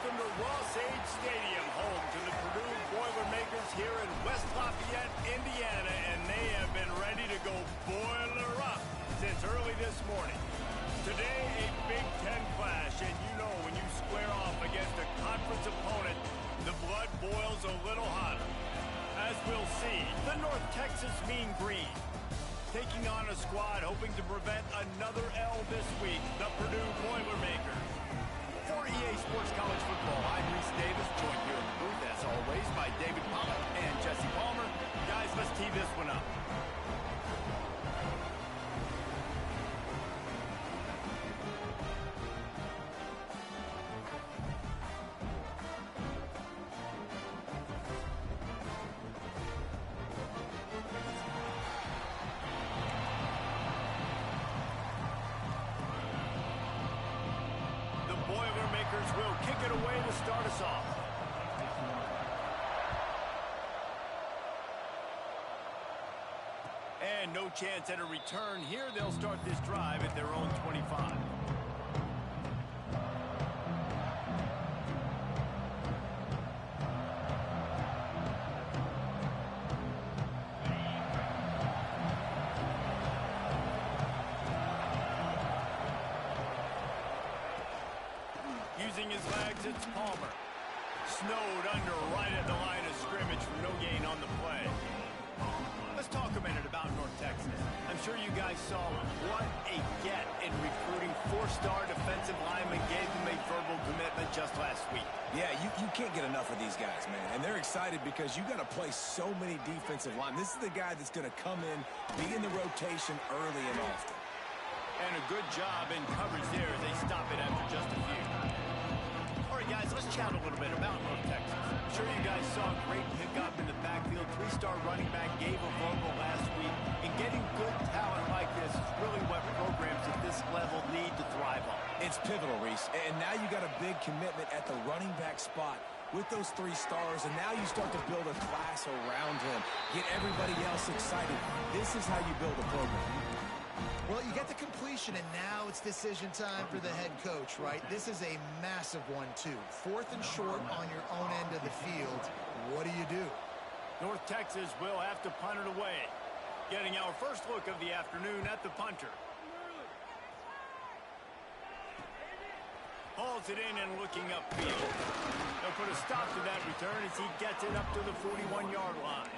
welcome to Ross-Age Stadium, home to the Purdue Boilermakers here in West Lafayette, Indiana, and they have been ready to go boiler up since early this morning. Today, a Big Ten clash, and you know when you square off against a conference opponent, the blood boils a little hotter. As we'll see, the North Texas Mean Green taking on a squad hoping to prevent another L this week, the Purdue Boilermakers. For EA Sports College Football, I'm Reese Davis, joined here in the booth, as always, by David Pollock and Jesse Palmer. Guys, let's tee this one up. Will kick it away to start us off. And no chance at a return here. They'll start this drive at their own 25. Using his legs, it's Palmer. Snowed under right at the line of scrimmage for no gain on the play. Let's talk a minute about North Texas. I'm sure you guys saw what a get in recruiting. Four-star defensive lineman gave them a verbal commitment just last week. Yeah, you can't get enough of these guys, man. And they're excited because you got to play so many defensive linemen. This is the guy that's going to come in, be in the rotation early and often. And a good job in coverage there as they stop it after just a few. All right, guys, let's chat a little bit about North Texas. I'm sure you guys saw a great pickup in the backfield. Three-star running back gave a verbal last week. And getting good talent like this is really what programs at this level need to thrive on. It's pivotal, Reese. And now you got a big commitment at the running back spot with those 3 stars. And now you start to build a class around him. Get everybody else excited. This is how you build a program. Well, you get the completion, and now it's decision time for the head coach, right? This is a massive one, too. 4th and short on your own end of the field. What do you do? North Texas will have to punt it away. Getting our first look of the afternoon at the punter. Hauls it in and looking upfield. They'll put a stop to that return as he gets it up to the 41-yard line.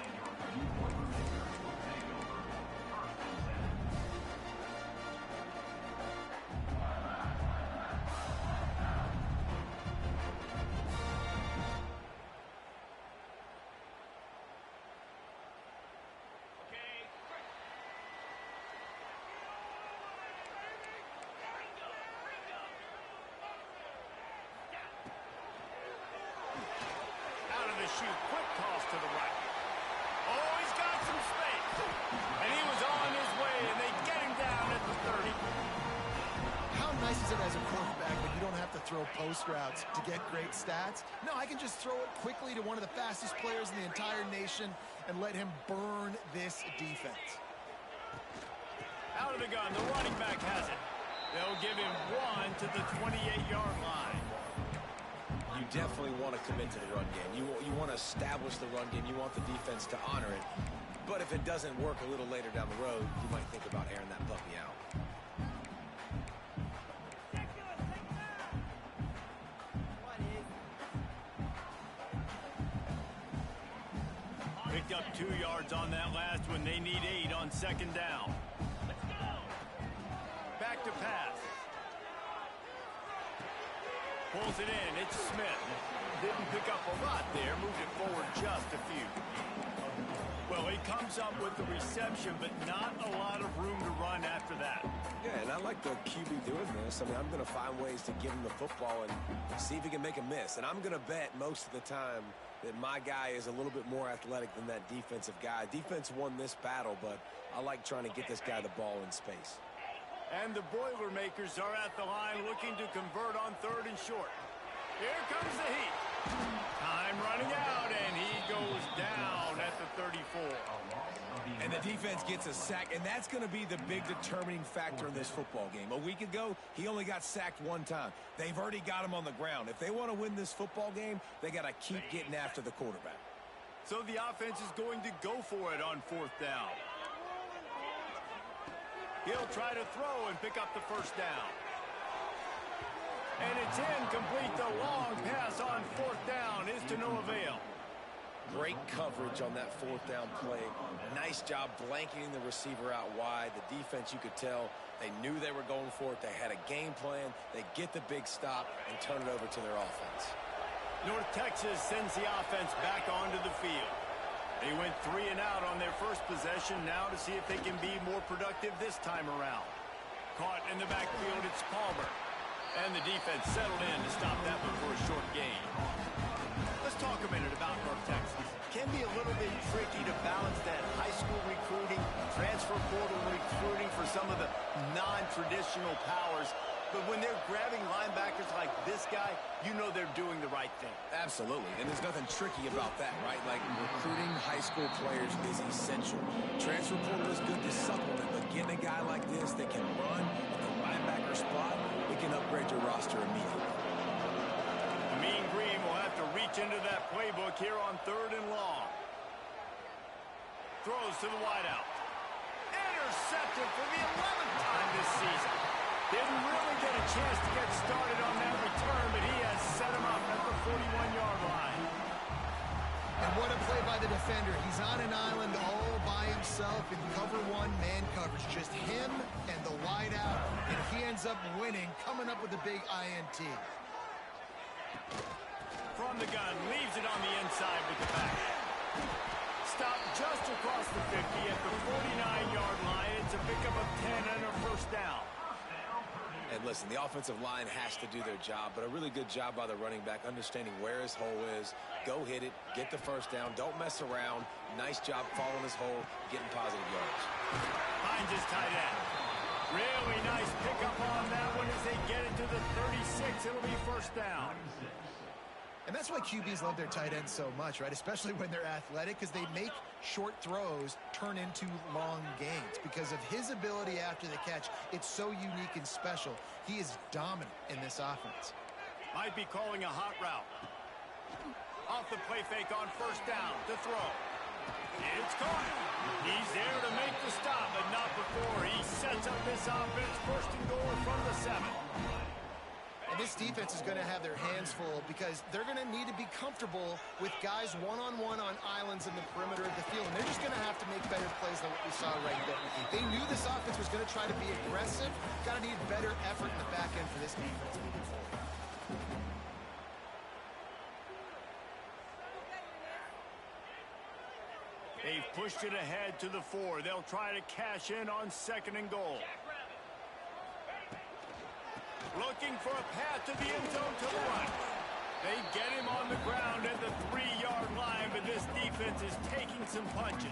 Shoot, quick toss to the right. Oh, he's got some space. And he was on his way, and they get him down at the 30. How nice is it as a quarterback when you don't have to throw post routes to get great stats? No, I can just throw it quickly to one of the fastest players in the entire nation and let him burn this defense. Out of the gun, the running back has it. They'll give him 1 to the 28-yard line. You definitely want to commit to the run game. You want to establish the run game. You want the defense to honor it. But if it doesn't work a little later down the road, you might think about airing that puppy out. Picked up 2 yards on that last one. They need 8 on 2nd down. Back to pass. Pulls it in. It's Smith. Didn't pick up a lot there. Moved it forward just a few. Well, he comes up with the reception, but not a lot of room to run after that. Yeah, and I like the QB doing this. I mean, I'm going to find ways to give him the football and see if he can make a miss. And I'm going to bet most of the time that my guy is a little bit more athletic than that defensive guy. Defense won this battle, but I like trying to get this guy the ball in space. And the Boilermakers are at the line looking to convert on 3rd and short. Here comes the heat. Time running out, and he goes down at the 34. And the defense gets a sack, and that's going to be the big determining factor in this football game. A week ago, he only got sacked one time. They've already got him on the ground. If they want to win this football game, they got to keep getting after the quarterback. So the offense is going to go for it on 4th down. He'll try to throw and pick up the first down. And it's incomplete. The long pass on 4th down is to no avail. Great coverage on that 4th down play. Nice job blanketing the receiver out wide. The defense, you could tell, they knew they were going for it. They had a game plan. They get the big stop and turn it over to their offense. North Texas sends the offense back onto the field. They went 3 and out on their first possession, now to see if they can be more productive this time around. Caught in the backfield, it's Palmer. And the defense settled in to stop that one for a short gain. Let's talk a minute about North Texas. It can be a little bit tricky to balance that high school recruiting, transfer portal recruiting for some of the non-traditional powers. But when they're grabbing linebackers like this guy, you know they're doing the right thing. Absolutely, and there's nothing tricky about that, right? Like, recruiting high school players is essential. Transfer portal is good to supplement, but getting a guy like this that can run in the linebacker spot, it can upgrade your roster immediately. Mean Green will have to reach into that playbook here on 3rd and long. Throws to the wideout. Intercepted for the 11th time this season. Didn't really get a chance to get started on that return, but he has set him up at the 41-yard line. And what a play by the defender. He's on an island all by himself in cover 1 man coverage. Just him and the wideout, and he ends up winning, coming up with a big INT. From the gun, leaves it on the inside with the back. Stopped just across the 50 at the 49-yard line. It's a pickup of 10 and a first down. And listen, the offensive line has to do their job, but a really good job by the running back, understanding where his hole is. Go hit it, get the first down, don't mess around. Nice job following his hole, getting positive yards. Finds his tight end. Really nice pickup on that one as they get it to the 36. It'll be first down. And that's why QBs love their tight ends so much, right? Especially when they're athletic, because they make short throws turn into long gains. Because of his ability after the catch, it's so unique and special. He is dominant in this offense. Might be calling a hot route. Off the play fake on first down to throw. It's caught. He's there to make the stop, but not before. He sets up this offense first and goal from the 7. And this defense is going to have their hands full because they're going to need to be comfortable with guys one-on-one on islands in the perimeter of the field. And they're just going to have to make better plays than what we saw right there. They knew this offense was going to try to be aggressive. Got to need better effort in the back end for this defense moving forward. They've pushed it ahead to the 4. They'll try to cash in on 2nd and goal. Looking for a path to the end zone to the right. They get him on the ground at the 3-yard line, but this defense is taking some punches.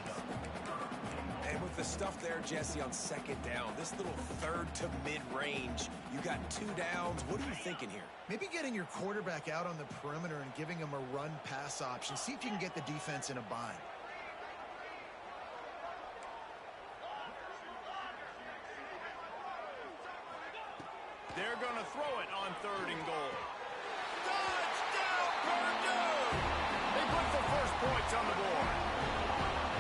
And with the stuff there, Jesse, on 2nd down, this little 3rd to mid-range, you got 2 downs. What are you thinking here? Maybe getting your quarterback out on the perimeter and giving him a run-pass option. See if you can get the defense in a bind. They're going to throw it on 3rd and goal. Touchdown, Purdue! They put the first points on the board.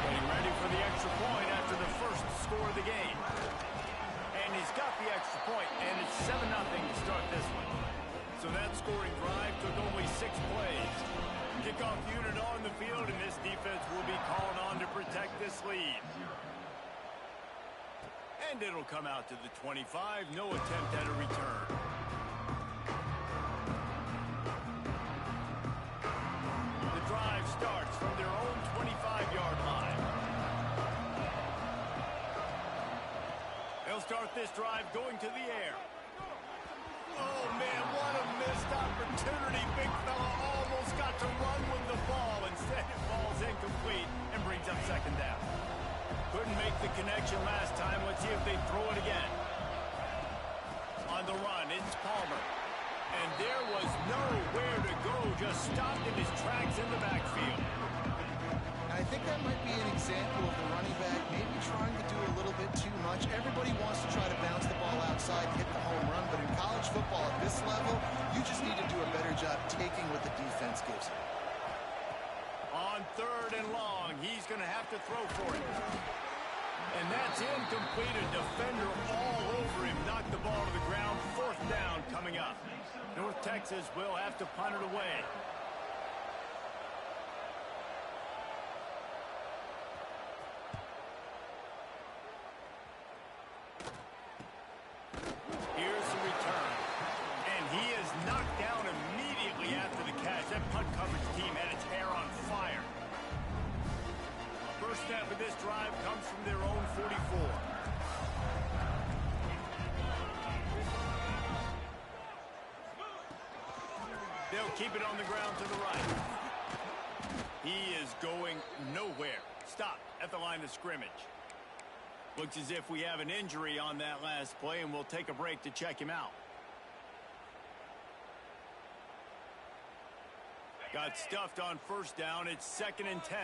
Getting ready for the extra point after the first score of the game. And he's got the extra point, and it's 7-0 to start this one. So that scoring drive took only 6 plays. Kickoff unit on the field, and this defense will be called on to protect this lead. And it'll come out to the 25. No attempt at a return. The drive starts from their own 25-yard line. They'll start this drive going to the air. Oh, man, what a missed opportunity. Big fella almost got to run with the ball. Instead, it falls incomplete and brings up 2nd down. Couldn't make the connection last time. Let's see if they throw it again. On the run, it's Palmer. And there was nowhere to go, just stopped in his tracks in the backfield. I think that might be an example of the running back maybe trying to do a little bit too much. Everybody wants to try to bounce the ball outside and hit the home run, but in college football at this level, you just need to do a better job taking what the defense gives you. On 3rd and long, he's going to have to throw for it. And that's incomplete. A defender all over him. Knocked the ball to the ground. 4th down coming up. North Texas will have to punt it away. Here's the return. And he is knocked down immediately after the catch. That punt coverage team had its hair on fire. First snap of this drive comes from their own 44. They'll keep it on the ground to the right. He is going nowhere. Stop at the line of scrimmage. Looks as if we have an injury on that last play, and we'll take a break to check him out. Got stuffed on 1st down. It's 2nd and 10.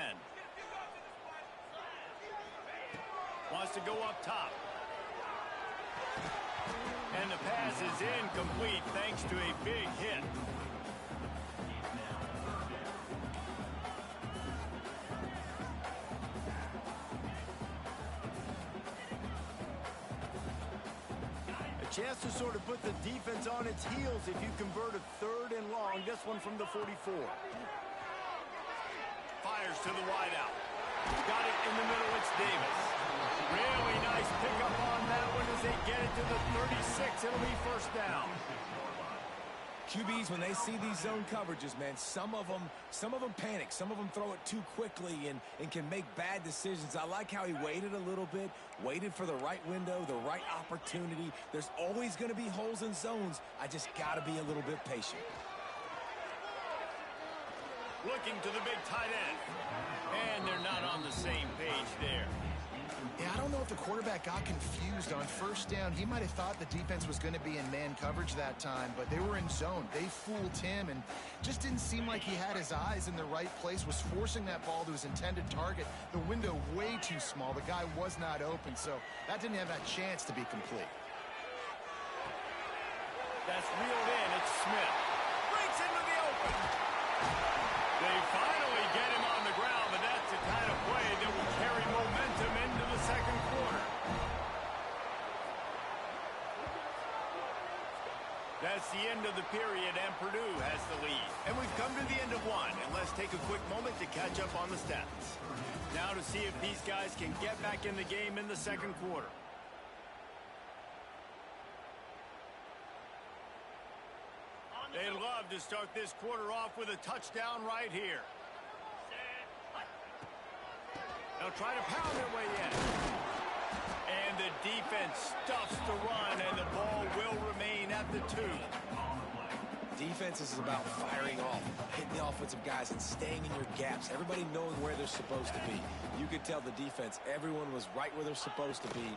Wants to go up top. And the pass is incomplete thanks to a big hit. A chance to sort of put the defense on its heels if you convert a 3rd and long. This one from the 44. Fires to the wideout. Got it in the middle. It's Davis. Really nice pickup on that one as they get it to the 36. It'll be 1st down. QBs, when they see these zone coverages, man, some of them panic. Some of them throw it too quickly and can make bad decisions. I like how he waited a little bit, waited for the right window, the right opportunity. There's always going to be holes in zones. I just got to be a little bit patient. Looking to the big tight end. And they're not on the same page there. Yeah, I don't know if the quarterback got confused on 1st down. He might have thought the defense was going to be in man coverage that time, but they were in zone. They fooled him and just didn't seem like he had his eyes in the right place, was forcing that ball to his intended target. The window way too small. The guy was not open, so that didn't have that chance to be complete. That's reeled in. It's Smith. Breaks into the open. They finally get him on the ground, but that's the kind of play that will carry momentum into the 2nd quarter. That's the end of the period, and Purdue has the lead. And we've come to the end of one, and let's take a quick moment to catch up on the stats. Now to see if these guys can get back in the game in the 2nd quarter. They'd love to start this quarter off with a touchdown right here. They'll try to pound their way in. And the defense stuffs the run, and the ball will remain at the 2. Defense is about firing off, hitting the offensive guys, and staying in your gaps. Everybody knowing where they're supposed to be. You could tell the defense, everyone was right where they're supposed to be,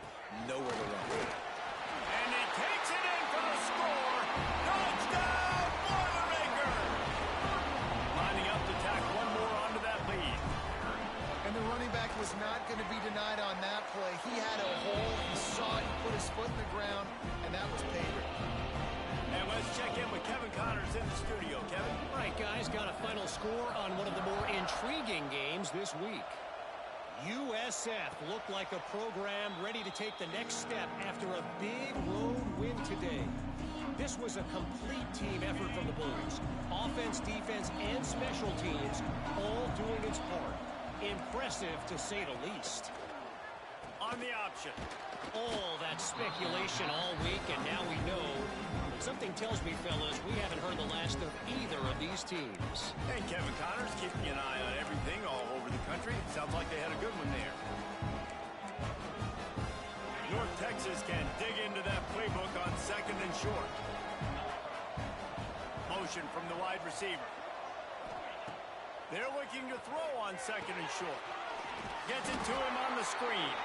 nowhere to run. And he takes it in for the score. Touchdown! And the running back was not going to be denied on that play. He had a hole, he saw it, he put his foot in the ground, and that was pay dirt. And let's check in with Kevin Connors in the studio. Kevin? All right, guys, got a final score on one of the more intriguing games this week. USF looked like a program ready to take the next step after a big road win today. This was a complete team effort from the Bulls. Offense, defense, and special teams all doing its part. Impressive, to say the least. On the option. All that speculation all week, and now we know. Something tells me, fellas, we haven't heard the last of either of these teams. Hey, Kevin Connors, keeping an eye on everything all over the country. Sounds like they had a good one there. North Texas can dig into that playbook on 2nd and short. Motion from the wide receiver. They're looking to throw on 2nd and short. Gets it to him on the screen.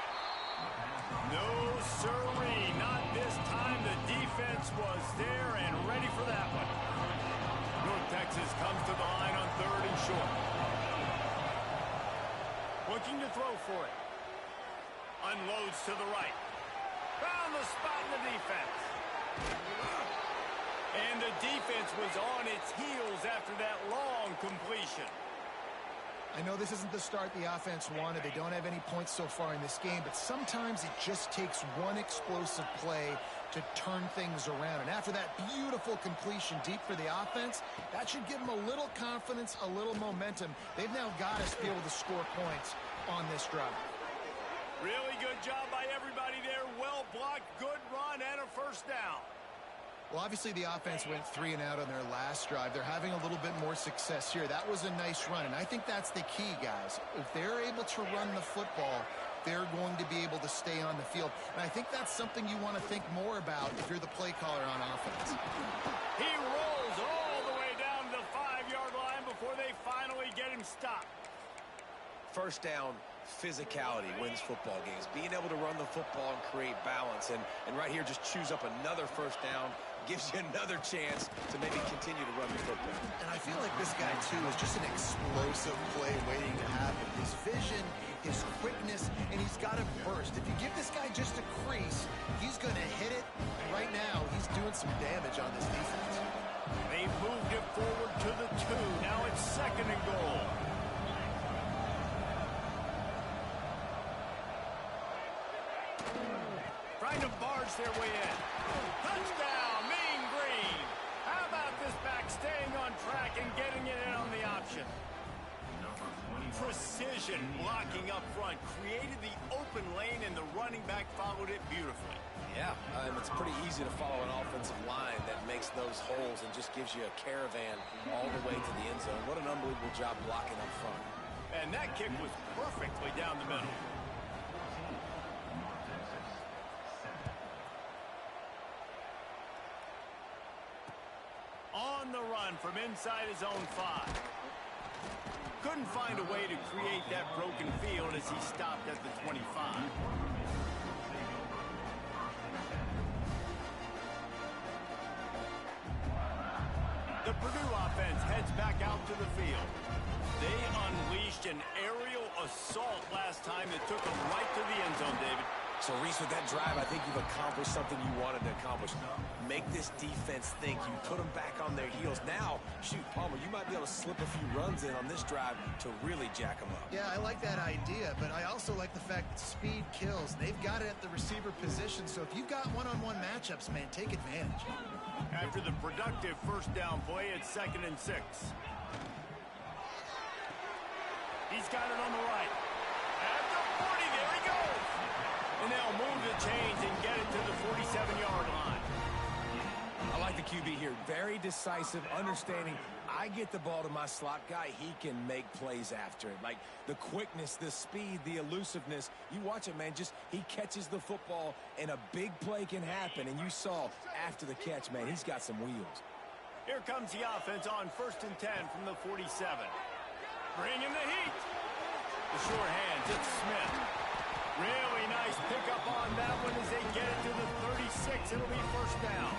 No sirree, not this time. The defense was there and ready for that one. short. Looking to throw for it. Unloads to the right. Found the spot in the defense. And the defense was on its heels after that long completion. I know this isn't the start the offense wanted. They don't have any points so far in this game, but sometimes it just takes one explosive play to turn things around. And after that beautiful completion deep for the offense, that should give them a little confidence, a little momentum. They've now got to be able to score points on this drive. Really good job by everybody there. Well blocked, good run, and a first down. Well, obviously the offense went 3 and out on their last drive. They're having a little bit more success here. That was a nice run, and I think that's the key, guys. If they're able to run the football, they're going to be able to stay on the field. And I think that's something you want to think more about if you're the play caller on offense. He rolls all the way down to the 5-yard line before they finally get him stopped. First down, physicality wins football games. Being able to run the football and create balance. And right here, just choose up another first down. Gives you another chance to maybe continue to run the football. And I feel like this guy, too, is just an explosive play waiting to happen. His vision, his quickness, and he's got a burst. If you give this guy just a crease, he's going to hit it. And right now, he's doing some damage on this defense. They moved it forward to the 2. Now it's 2nd and goal. Trying to barge their way in. Touchdown! How about this back staying on track and getting it in on the option? Precision blocking up front created the open lane, and the running back followed it beautifully. Yeah, it's pretty easy to follow an offensive line that makes those holes and just gives you a caravan all the way to the end zone. What an unbelievable job blocking up front. And that kick was perfectly down the middle. On the run from inside his own 5. Couldn't find a way to create that broken field as he stopped at the 25. The Purdue offense heads back out to the field. They unleashed an aerial assault last time that took them right to the end zone, David. So, Reese, with that drive, I think you've accomplished something you wanted to accomplish. Make this defense think. You put them back on their heels. Now, shoot, Palmer, you might be able to slip a few runs in on this drive to really jack them up. Yeah, I like that idea, but I also like the fact that speed kills. They've got it at the receiver position, so if you've got one-on-one matchups, man, take advantage. After the productive first down play, it's 2nd and 6. He's got it on the right. At the 40, there he goes. And they'll move the chains and get it to the 47-yard line. I like the QB here. Very decisive, understanding. I get the ball to my slot guy. He can make plays after it. Like the quickness, the speed, the elusiveness. You watch it, man. Just he catches the football, and a big play can happen. And you saw after the catch, man, he's got some wheels. Here comes the offense on 1st and 10 from the 47. Bringing the heat. The short hands, it's Smith. Really nice pickup on that one as they get it to the 36. It'll be first down.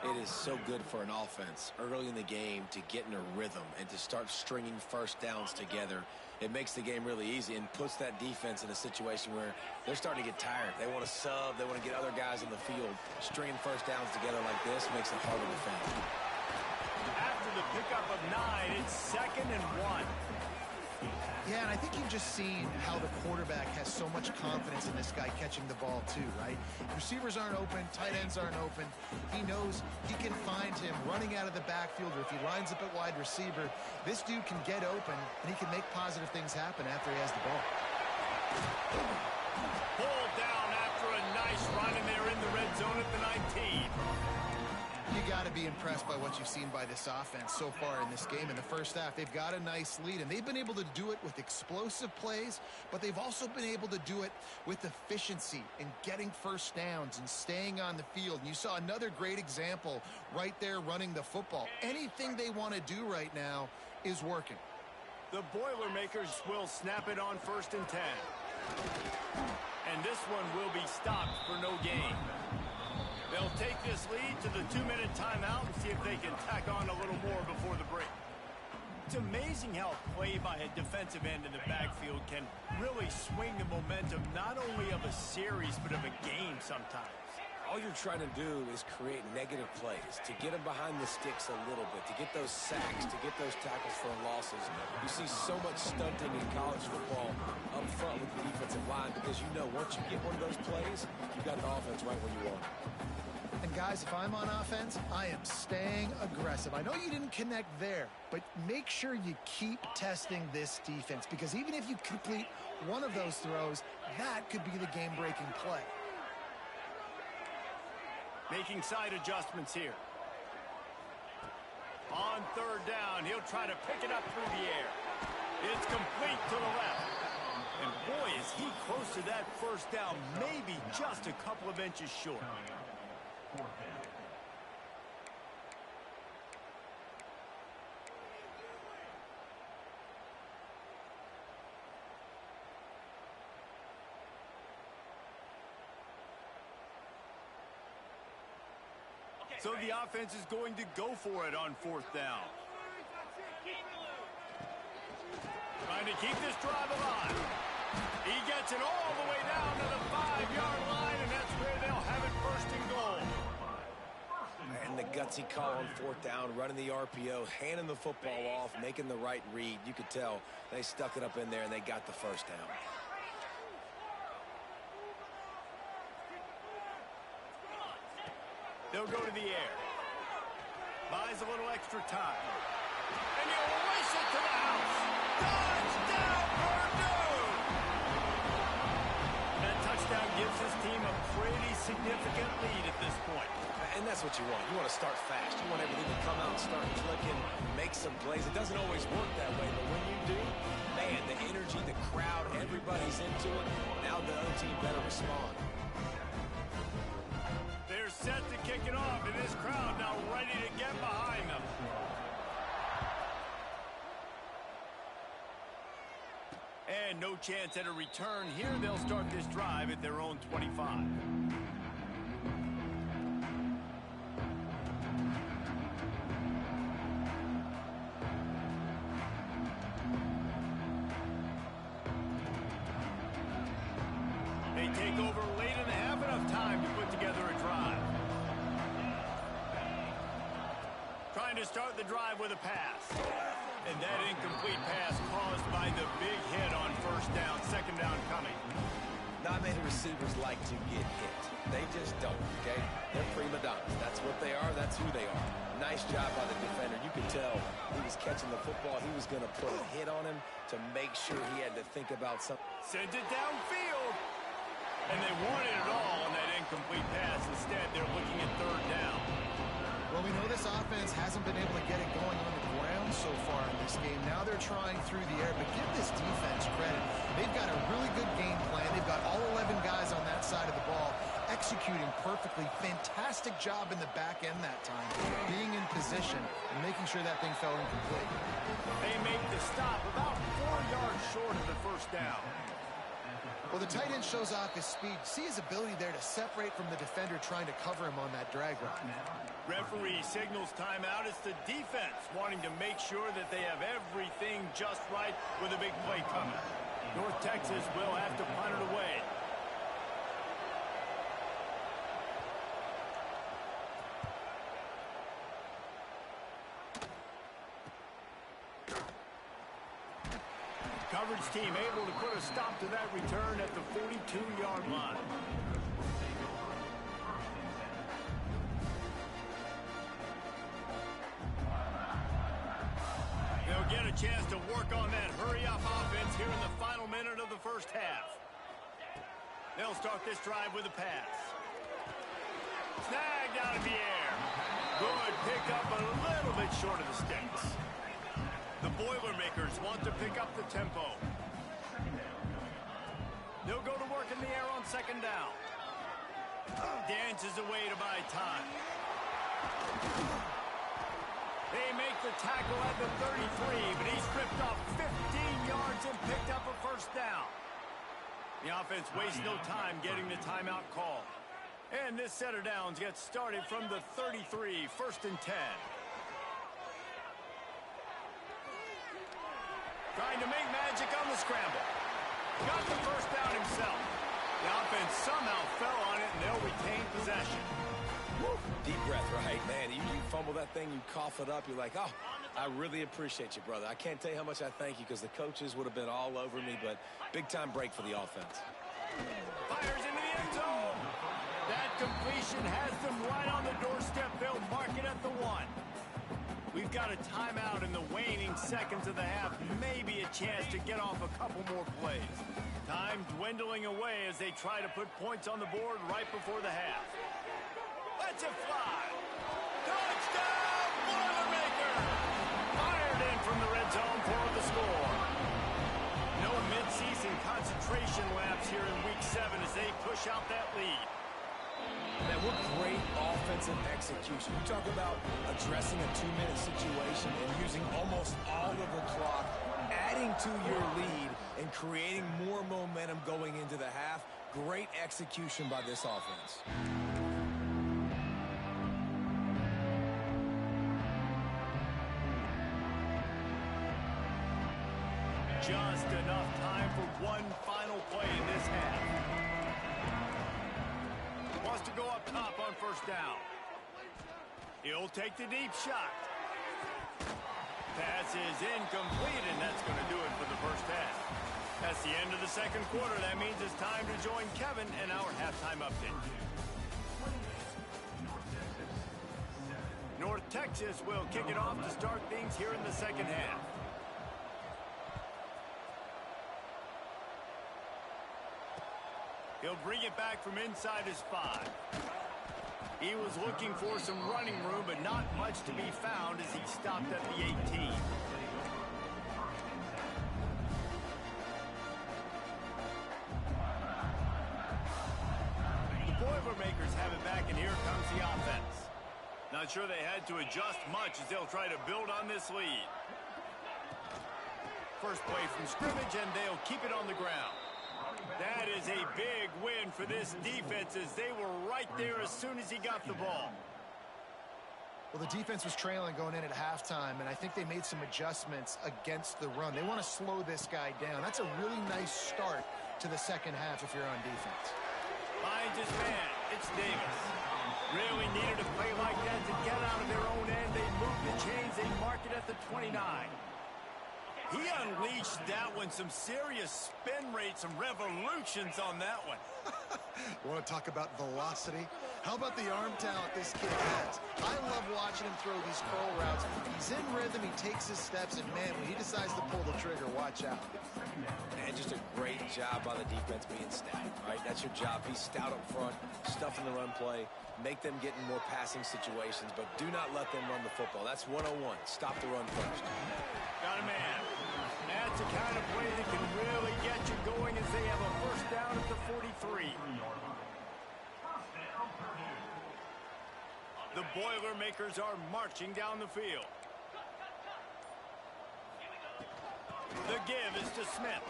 It is so good for an offense early in the game to get in a rhythm and to start stringing first downs together. It makes the game really easy and puts that defense in a situation where they're starting to get tired. They want to sub. They want to get other guys in the field. Stringing first downs together like this makes it harder to defend. After the pickup of 9, it's 2nd and 1. Yeah, and I think you've just seen how the quarterback has so much confidence in this guy catching the ball too, right? Receivers aren't open, tight ends aren't open. He knows he can find him running out of the backfield, or if he lines up at wide receiver, this dude can get open, and he can make positive things happen after he has the ball. Pulled down after a nice run, and they're in the red zone at the 19. You got to be impressed by what you've seen by this offense so far in this game. In the first half, they've got a nice lead, and they've been able to do it with explosive plays, but they've also been able to do it with efficiency and getting first downs and staying on the field. And you saw another great example right there running the football. Anything they want to do right now is working. The Boilermakers will snap it on 1st and 10. And this one will be stopped for no gain. They'll take this lead to the 2-minute timeout and see if they can tack on a little more before the break. It's amazing how a play by a defensive end in the backfield can really swing the momentum not only of a series but of a game sometimes. All you're trying to do is create negative plays, to get them behind the sticks a little bit, to get those sacks, to get those tackles for losses. You see so much stunting in college football up front with the defensive line because you know once you get one of those plays, you've got an offense right where you want it. And guys, if I'm on offense, I am staying aggressive. I know you didn't connect there, but make sure you keep testing this defense because even if you complete one of those throws, that could be the game-breaking play. Making side adjustments here. On third down, he'll try to pick it up through the air. It's complete to the left. And boy, is he close to that first down, maybe just a couple of inches short. So the offense is going to go for it on fourth down. Trying to keep this drive alive. He gets it all the way down to the 5-yard line, and that's where they'll have it first and goal. And the gutsy call on fourth down, running the RPO, handing the football off, making the right read. You could tell they stuck it up in there, and they got the first down. They'll go to the air. Buys a little extra time. And he'll race it to the house. Touchdown, Purdue! That touchdown gives his team a pretty significant lead at this point. And that's what you want. You want to start fast. You want everything to come out and start clicking, make some plays. It doesn't always work that way, but when you do, man, the energy, the crowd, everybody's into it. Now the other team better respond. They're set to kick it off, and this crowd now ready to get behind them. And no chance at a return here. They'll start this drive at their own 25. They take over late in the half, enough time to put together a drive. Trying to start the drive with a pass. And that incomplete pass caused by the big hit on first down, second down coming. Not many receivers like to get hit. They just don't, okay? They're prima donnas. That's what they are. That's who they are. Nice job by the defender. You could tell he was catching the football. He was going to put a hit on him to make sure he had to think about something. Sends it downfield. And they wanted it all on that incomplete pass. Instead, they're looking at third down. Well, we know this offense hasn't been able to get it going on the ground so far in this game. Now they're trying through the air, but give this defense credit. They've got a really good game plan. They've got all 11 guys on that side of the ball executing perfectly. Fantastic job in the back end that time, being in position and making sure that thing fell incomplete. They make the stop about 4 yards short of the first down. Well, the tight end shows off his speed. See his ability there to separate from the defender trying to cover him on that drag route. Referee signals timeout. It's the defense wanting to make sure that they have everything just right with a big play coming. North Texas will have to punt it away. Coverage team able to put a stop to that return at the 42-yard line. They'll get a chance to work on that hurry-up offense here in the final minute of the first half. They'll start this drive with a pass. Snagged out of the air. Good pickup, but a little bit short of the sticks. The Boilermakers want to pick up the tempo. They'll go to work in the air on second down. Dances away to buy time. They make the tackle at the 33, but he's ripped off 15 yards and picked up a first down. The offense wastes no time getting the timeout call. And this set of downs gets started from the 33, 1st and 10. Trying to make magic on the scramble. Got the first down himself. The offense somehow fell on it, and they'll retain possession. Woo. Deep breath, right? Man, you fumble that thing, you cough it up, you're like, oh, I really appreciate you, brother. I can't tell you how much I thank you because the coaches would have been all over me, but big-time break for the offense. Fires into the end zone. That completion has them right on the doorstep. They'll mark it at the 1. We've got a timeout in the waning seconds of the half. Maybe a chance to get off a couple more plays. Time dwindling away as they try to put points on the board right before the half. Let's it fly. Touchdown, Boilermakers! Fired in from the red zone for the score. No mid-season concentration laps here in Week 7 as they push out that lead. Man, what great offensive execution. You talk about addressing a 2-minute situation and using almost all of the clock, adding to your lead and creating more momentum going into the half. Great execution by this offense. Just enough time for one final play in this half. Wants to go up top on first down. He'll take the deep shot. Pass is incomplete, and that's going to do it for the first half. That's the end of the second quarter. That means it's time to join Kevin and our halftime update. North Texas will kick it off to start things here in the second half. He'll bring it back from inside his 5. He was looking for some running room, but not much to be found as he stopped at the 18. The Boilermakers have it back, and here comes the offense. Not sure they had to adjust much as they'll try to build on this lead. First play from scrimmage, and they'll keep it on the ground. That is a big win for this defense as they were right there as soon as he got the ball. Well, the defense was trailing going in at halftime, and I think they made some adjustments against the run. They want to slow this guy down. That's a really nice start to the second half if you're on defense. Finds his man. It's Davis. Really needed a play like that to get out of their own end. They move the chains. They mark it at the 29. He unleashed that one. Some serious spin rates, some revolutions on that one. Want to talk about velocity? How about the arm talent this kid has? I love watching him throw these curl routes. He's in rhythm, he takes his steps, and man, when he decides to pull the trigger, watch out. And just a great job by the defense being stout, right? That's your job. Be stout up front, stuff in the run play, make them get in more passing situations, but do not let them run the football. That's 101. Stop the run first. Got a man. That's the kind of play that can really get you going as they have a first down at the 43. The Boilermakers are marching down the field. The give is to Smith.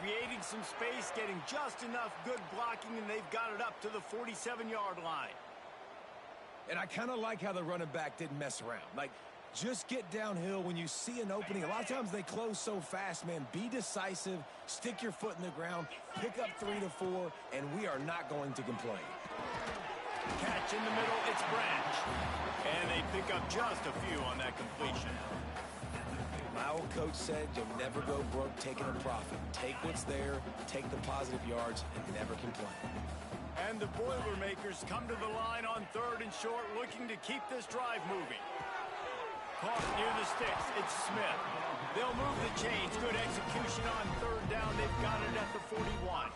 Creating some space, getting just enough good blocking, and they've got it up to the 47-yard line. And I kind of like how the running back didn't mess around. Like, just get downhill when you see an opening. A lot of times they close so fast, man. Be decisive, stick your foot in the ground, pick up 3 to 4, and we are not going to complain. Catch in the middle, it's Branch. And they pick up just a few on that completion. My old coach said you'll never go broke taking a profit. Take what's there, take the positive yards, and never complain. And the Boilermakers come to the line on 3rd and short, looking to keep this drive moving. Caught near the sticks, it's Smith. They'll move the chains. Good execution on 3rd down. They've got it at the 41.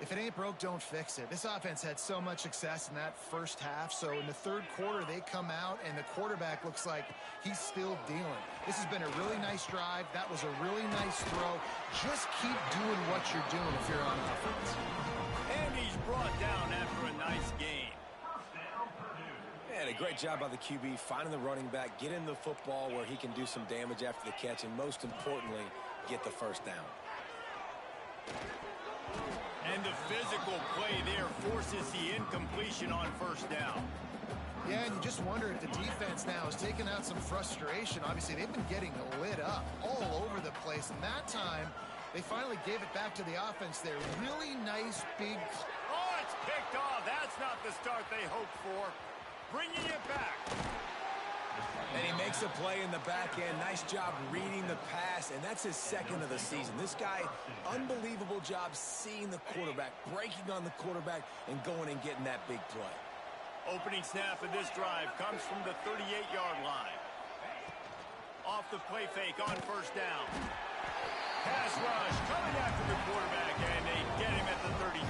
If it ain't broke, don't fix it. This offense had so much success in that first half, so in the third quarter, they come out, and the quarterback looks like he's still dealing. This has been a really nice drive. That was a really nice throw. Just keep doing what you're doing if you're on offense. And he's brought down after a nice game. And a great job by the QB finding the running back, getting the football where he can do some damage after the catch, and most importantly, get the first down. And the physical play there forces the incompletion on 1st down. Yeah, and you just wonder if the defense now is taking out some frustration. Obviously, they've been getting lit up all over the place, and that time they finally gave it back to the offense there. Really nice, big... Oh, it's picked off. That's not the start they hoped for. Bringing it back. And he makes a play in the back end. Nice job reading the pass, and that's his second of the season. This guy, unbelievable job seeing the quarterback, breaking on the quarterback, and going and getting that big play. Opening snap of this drive comes from the 38-yard line. Off the play fake on first down. Pass rush coming after the quarterback, and they get him at the 32.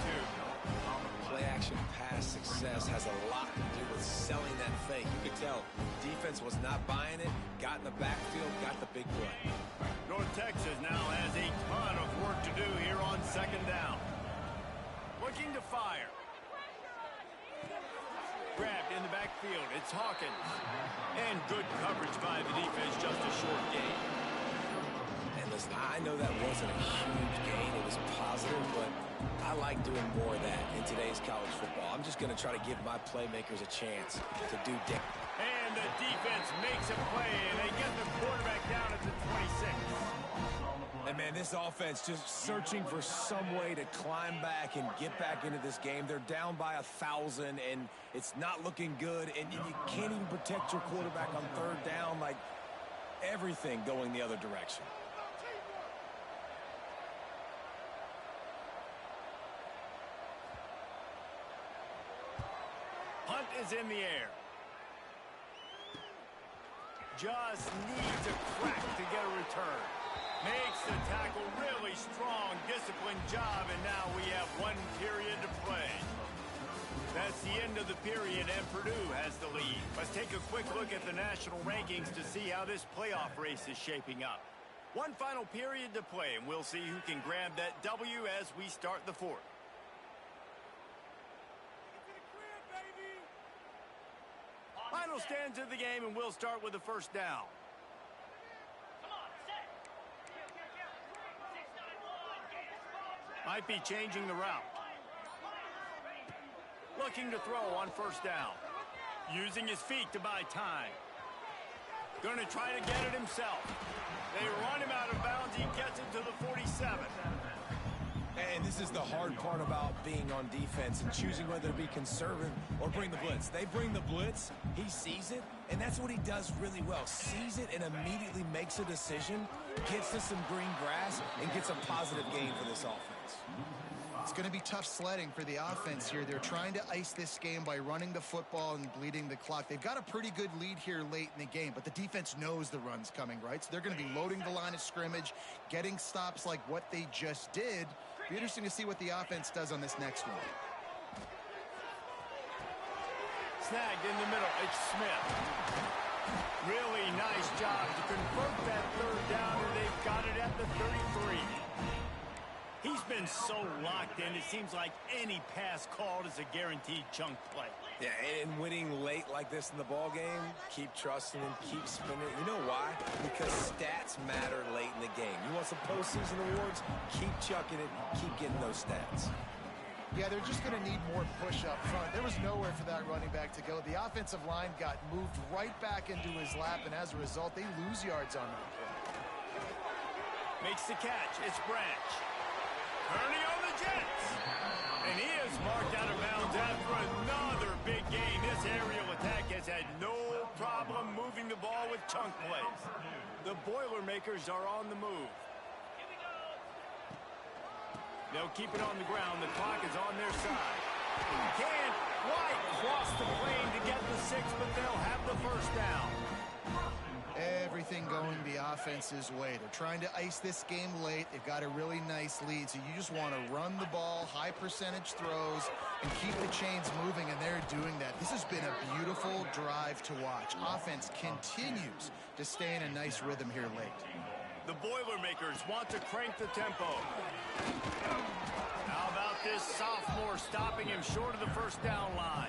Play-action pass success has a lot to do with selling that fake. You could tell defense was not buying it, got in the backfield, got the big play. North Texas now has a ton of work to do here on second down. Looking to fire. Grabbed in the backfield. It's Hawkins. And good coverage by the defense, just a short gain. And listen, I know that wasn't a huge gain. It was positive, but I like doing more of that in today's college football. I'm just going to try to give my playmakers a chance to do damage. And the defense makes a play, and they get the quarterback down at the 26. And, man, this offense just searching for some way to climb back and get back into this game. They're down by 1,000, and it's not looking good. And you can't even protect your quarterback on third down. Like, everything going the other direction. Punt is in the air. Just needs a crack to get a return. Makes the tackle, really strong, disciplined job, and now we have one period to play. That's the end of the period, and Purdue has the lead. Let's take a quick look at the national rankings to see how this playoff race is shaping up. One final period to play, and we'll see who can grab that W as we start the fourth. Final stands of the game, and we'll start with the first down. Might be changing the route. Looking to throw on first down. Using his feet to buy time. Going to try to get it himself. They run him out of bounds. He gets it to the 47. And this is the hard part about being on defense and choosing whether to be conservative or bring the blitz. They bring the blitz, he sees it, and that's what he does really well. Sees it and immediately makes a decision, gets to some green grass, and gets a positive gain for this offense. It's going to be tough sledding for the offense here. They're trying to ice this game by running the football and bleeding the clock. They've got a pretty good lead here late in the game, but the defense knows the run's coming, right? So they're going to be loading the line of scrimmage, getting stops like what they just did. Be interesting to see what the offense does on this next one. Snagged in the middle. It's Smith. Really nice job to convert that third down, and they've got it at the 33. He's been so locked in, it seems like any pass called is a guaranteed chunk play. Yeah, and winning late like this in the ball game, keep trusting him, keep spinning. You know why? Because stats matter late in the game. You want some postseason awards? Keep chucking it, keep getting those stats. Yeah, they're just going to need more push up front. There was nowhere for that running back to go. The offensive line got moved right back into his lap, and as a result, they lose yards on that play. Makes the catch. It's Branch. Ernie on the Jets. And he is marked out of bounds after another big game. This aerial attack has had no problem moving the ball with chunk plays. The Boilermakers are on the move. They'll keep it on the ground. The clock is on their side. Can't quite cross the plane to get the 6, but they'll have the first down. Everything going the offense's way. They're trying to ice this game late. They've got a really nice lead, so you just want to run the ball, high percentage throws, and keep the chains moving, and they're doing that. This has been a beautiful drive to watch. Offense continues to stay in a nice rhythm here late. The Boilermakers want to crank the tempo. How about this sophomore stopping him short of the first down line?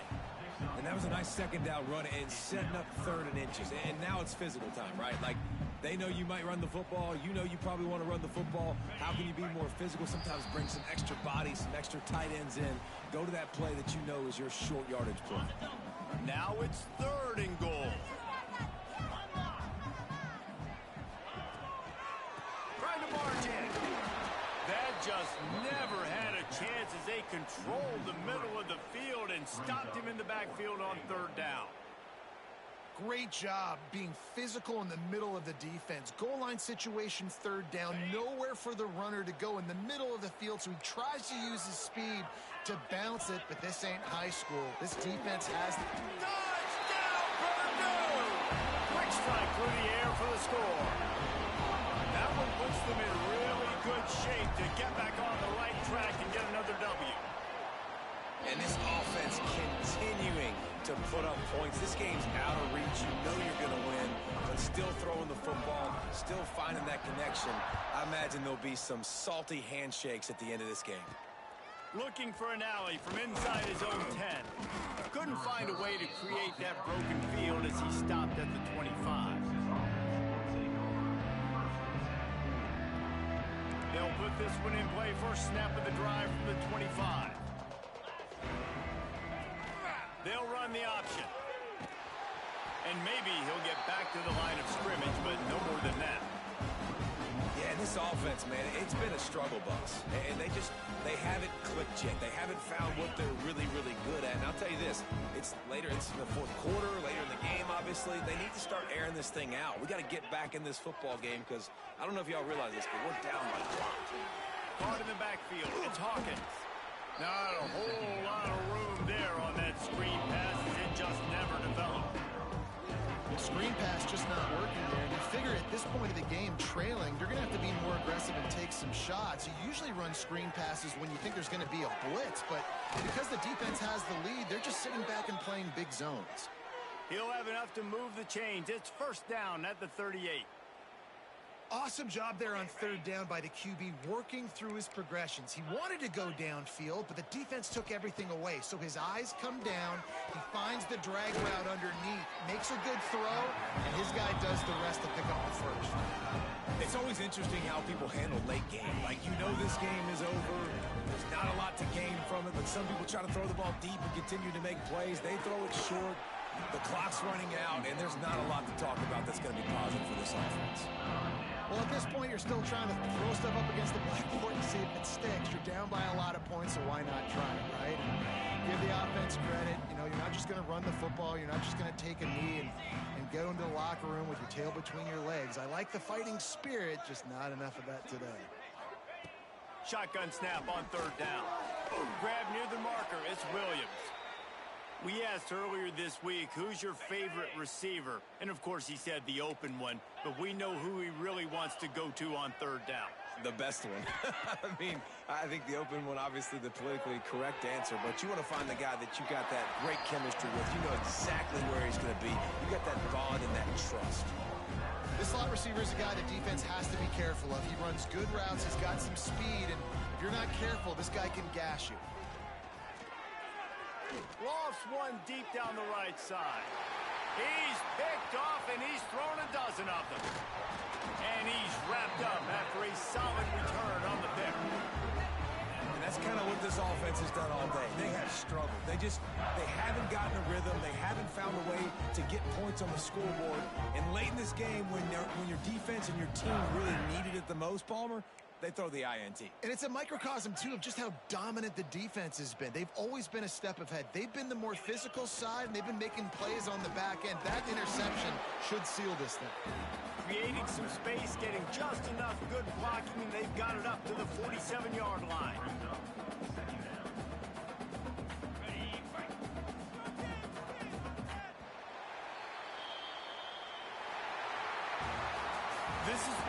And that was a nice second down run and setting up third and inches. And now it's physical time, right? Like, They know you might run the football. You know you probably want to run the football. How can you be more physical? Sometimes bring some extra bodies, some extra tight ends in. Go to that play that you know is your short yardage play. Now it's 3rd and goal. Trying to march in. That just never had a chance as they controlled the middle of the field and stopped him in the backfield on 3rd down. Great job being physical in the middle of the defense. Goal line situation, 3rd down. Nowhere for the runner to go in the middle of the field, so he tries to use his speed to bounce it, but this ain't high school. This defense has... Touchdown, Purdue! Quick strike through the air for the score. That one puts them in really good shape to get back on the right track and get another W. And this offense continuing to put up points. This game's out of reach. You know you're going to win, but still throwing the football, still finding that connection. I imagine there'll be some salty handshakes at the end of this game. Looking for an alley from inside his own 10. Couldn't find a way to create that broken field as he stopped at the 25. They'll put this one in play. First snap of the drive from the 25. They'll run the option. And maybe he'll get back to the line of scrimmage, but no more than that. Yeah, and this offense, man, it's been a struggle bus. And they haven't clicked yet. They haven't found what they're really, really good at. And I'll tell you this, it's in the 4th quarter, later in the game, obviously. They need to start airing this thing out. We got to get back in this football game because I don't know if y'all realize this, but we're down by a lot. Caught in the backfield. It's Hawkins. Not a whole lot of room there on that screen pass as it just never developed. Screen pass just not working there. You figure at this point of the game, trailing, you're going to have to be more aggressive and take some shots. You usually run screen passes when you think there's going to be a blitz, but because the defense has the lead, they're just sitting back and playing big zones. He'll have enough to move the chains. It's 1st down at the 38. Awesome job there on 3rd down by the QB, working through his progressions. He wanted to go downfield, but the defense took everything away. So his eyes come down, he finds the drag route underneath, makes a good throw, and his guy does the rest to pick up the first. It's always interesting how people handle late game. Like, you know this game is over. There's not a lot to gain from it, but some people try to throw the ball deep and continue to make plays. They throw it short. The clock's running out, and there's not a lot to talk about that's going to be positive for this offense. Well, at this point, you're still trying to throw stuff up against the blackboard and see if it sticks. You're down by a lot of points, so why not try it, right? And give the offense credit. You know, you're not just going to run the football. You're not just going to take a knee and go into the locker room with your tail between your legs. I like the fighting spirit, just not enough of that today. Shotgun snap on 3rd down. Grab near the marker. It's Williams. We asked earlier this week, who's your favorite receiver? And, of course, he said the open one. But we know who he really wants to go to on 3rd down. The best one. I mean, I think the open one, obviously the politically correct answer. But you want to find the guy that you got that great chemistry with. You know exactly where he's going to be. You got that bond and that trust. This slot receiver is a guy the defense has to be careful of. He runs good routes. He's got some speed. And if you're not careful, this guy can gash you. Lofts one deep down the right side. He's picked off, and he's thrown a dozen of them. And he's wrapped up after a solid return on the pick. And that's kind of what this offense has done all day. They have struggled. They haven't gotten a rhythm. They haven't found a way to get points on the scoreboard. And late in this game, when your defense and your team really needed it the most, Palmer, they throw the INT. And it's a microcosm, too, of just how dominant the defense has been. They've always been a step ahead. They've been the more physical side, and they've been making plays on the back end. That interception should seal this thing. Creating some space, getting just enough good blocking, and they've got it up to the 47-yard line. This is